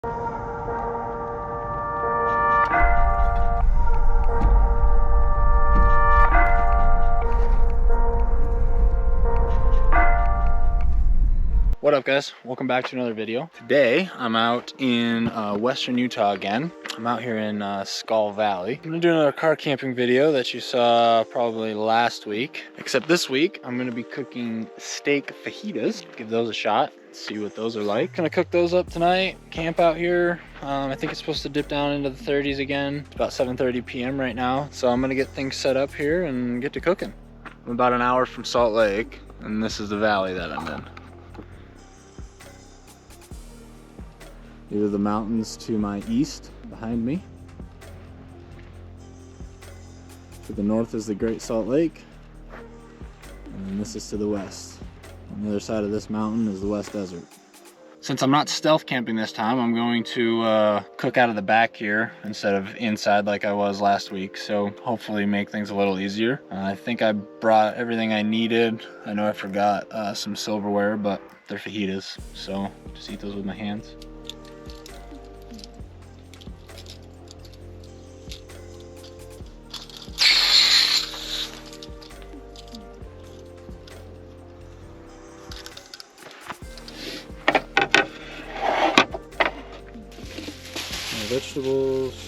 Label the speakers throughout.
Speaker 1: What up, guys? Welcome back to another video. Today I'm out in western Utah again. I'm out here in Skull Valley. I'm gonna do another car camping video that you saw probably last week, except this week I'm gonna be cooking steak fajitas. Give those a shot, see what those are like. Gonna cook those up tonight, camp out here. I think it's supposed to dip down into the 30s again. It's about 7:30 p.m. right now, so I'm gonna get things set up here and get to cooking. I'm about an hour from Salt Lake, and this is the valley that I'm in. These are the mountains to my east, behind me. To the north is the Great Salt Lake, and then this is to the west. On the other side of this mountain is the West Desert. Since I'm not stealth camping this time, I'm going to cook out of the back here instead of inside like I was last week, so hopefully make things a little easier. I think I brought everything I needed. I know I forgot some silverware, but they're fajitas, so just eat those with my hands. Vegetables.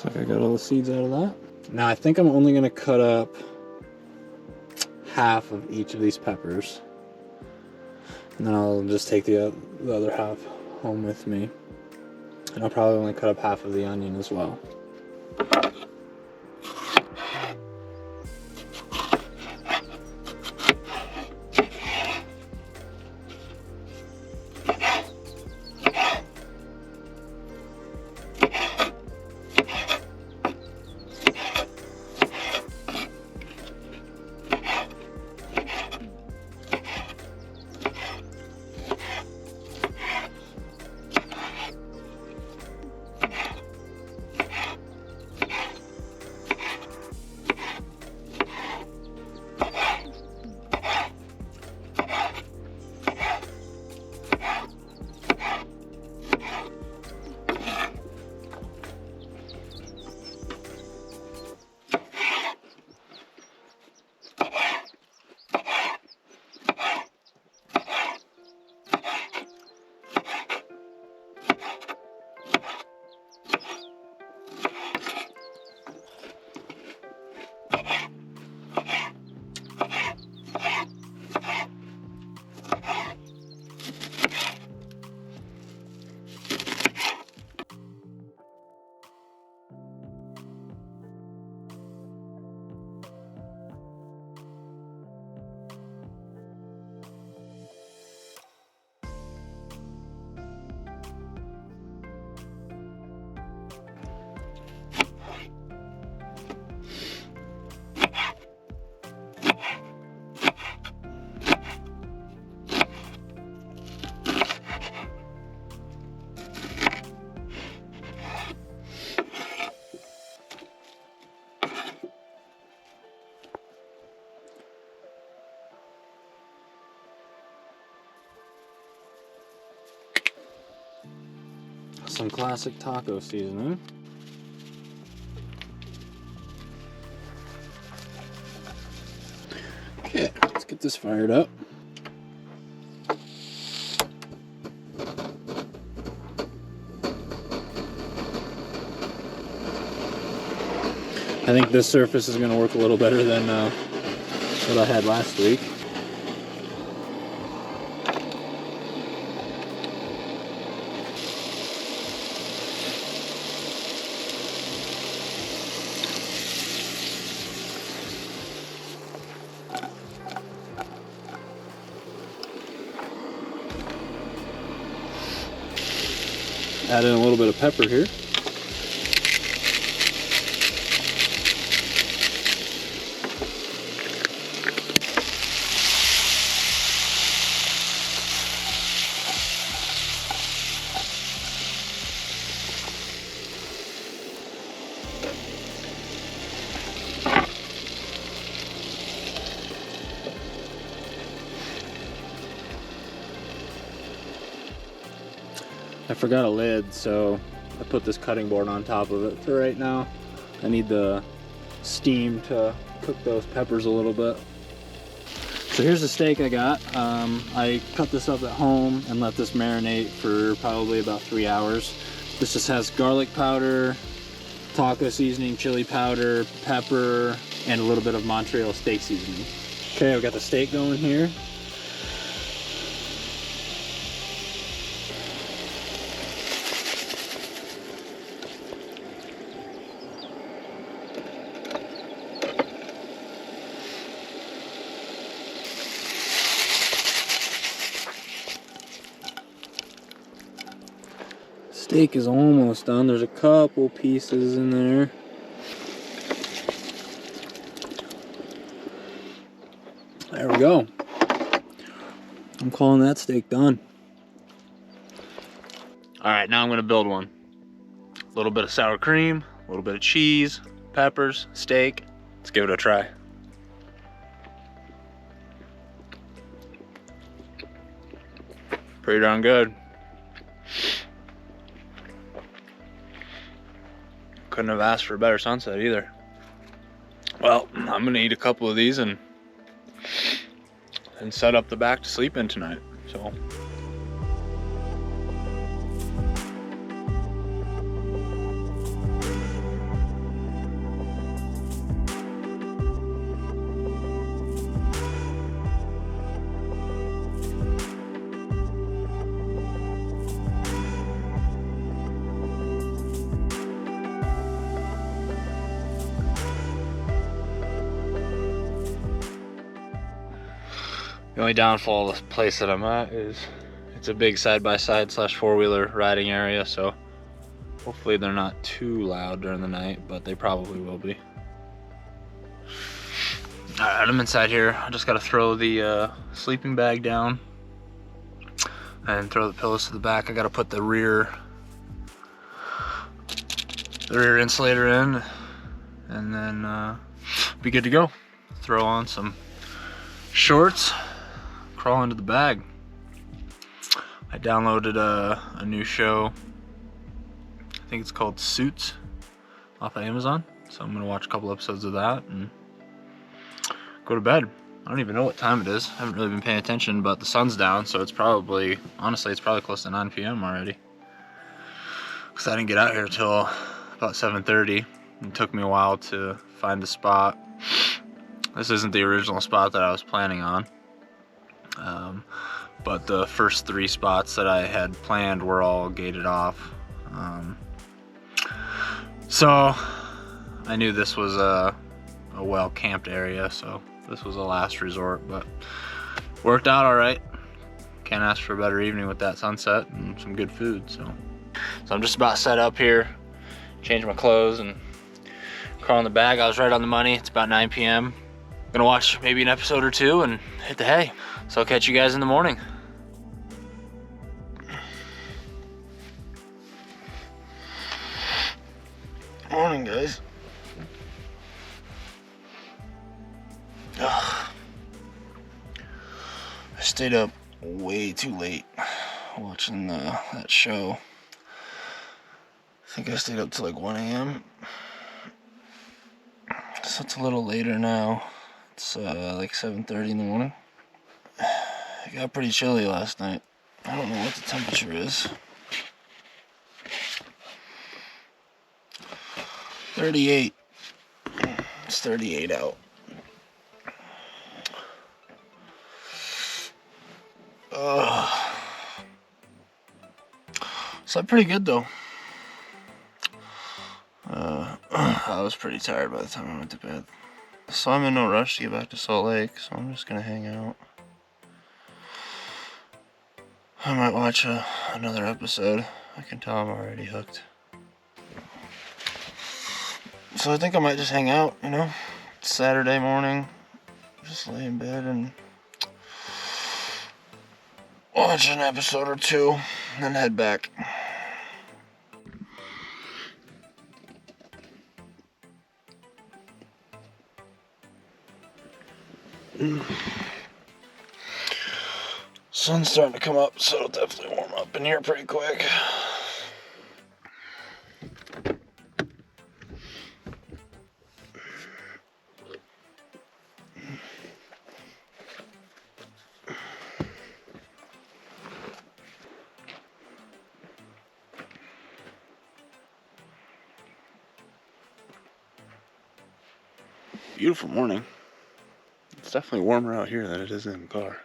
Speaker 1: Looks like I got all the seeds out of that. Now I think I'm only gonna cut up half of each of these peppers, and then I'll just take the other half home with me. And I'll probably only cut up half of the onion as well. Some classic taco seasoning. Okay, let's get this fired up. I think this surface is going to work a little better than what I had last week. Add in a little bit of pepper here. I forgot a lid, so I put this cutting board on top of it for right now. I need the steam to cook those peppers a little bit. So here's the steak I got. I cut this up at home and let this marinate for probably about 3 hours. This just has garlic powder, taco seasoning, chili powder, pepper, and a little bit of Montreal steak seasoning. Okay, I've got the steak going here. Steak is almost done. There's a couple pieces in there. There we go. I'm calling that steak done. All right, now I'm gonna build one. A little bit of sour cream, a little bit of cheese, peppers, steak. Let's give it a try. Pretty darn good. Couldn't have asked for a better sunset either. Well, I'm gonna eat a couple of these and set up the back to sleep in tonight. So. The only downfall of the place that I'm at is it's a big side-by-side slash four-wheeler riding area, so hopefully they're not too loud during the night, but they probably will be. Alright, I'm inside here. I just gotta throw the sleeping bag down and throw the pillows to the back. I gotta put the rear insulator in and then be good to go. Throw on some shorts, crawl into the bag. I downloaded a new show. I think it's called Suits off of Amazon. So I'm gonna watch a couple episodes of that and go to bed. I don't even know what time it is. I haven't really been paying attention, but the sun's down, so it's probably, honestly, it's probably close to 9 p.m. already. Because I didn't get out here till about 7:30. It took me a while to find the spot. This isn't the original spot that I was planning on. But the first 3 spots that I had planned were all gated off. So I knew this was a well-camped area, so this was a last resort, but worked out all right. Can't ask for a better evening with that sunset and some good food. So I'm just about set up here, change my clothes and crawl in the bag. I was right on the money. It's about 9 p.m. Gonna watch maybe an episode or 2 and hit the hay. So I'll catch you guys in the morning. Morning, guys. Ugh. I stayed up way too late watching that show. I think I stayed up till like 1 a.m. So it's a little later now. It's like 7:30 in the morning. It got pretty chilly last night. I don't know what the temperature is. 38. It's 38 out. Slept pretty good though. I was pretty tired by the time I went to bed. So I'm in no rush to get back to Salt Lake, so I'm just gonna hang out. I might watch another episode. I can tell I'm already hooked. So I think I might just hang out, you know, Saturday morning, just lay in bed and watch an episode or two, and then head back. Sun's starting to come up, so it'll definitely warm up in here pretty quick. Beautiful morning. It's definitely warmer out here than it is in the car.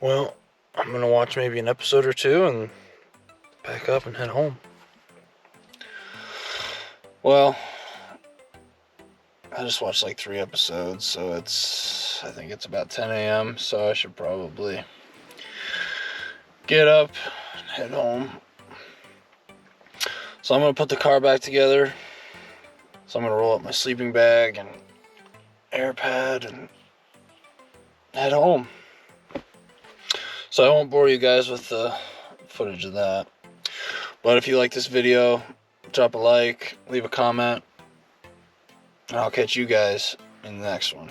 Speaker 1: Well, I'm gonna watch maybe an episode or two and pack up and head home. Well, I just watched like 3 episodes, so I think it's about 10 a.m., so I should probably get up and head home. So I'm gonna put the car back together. So I'm gonna roll up my sleeping bag and air pad and head home. So I won't bore you guys with the footage of that. But if you like this video, drop a like, leave a comment, and I'll catch you guys in the next one.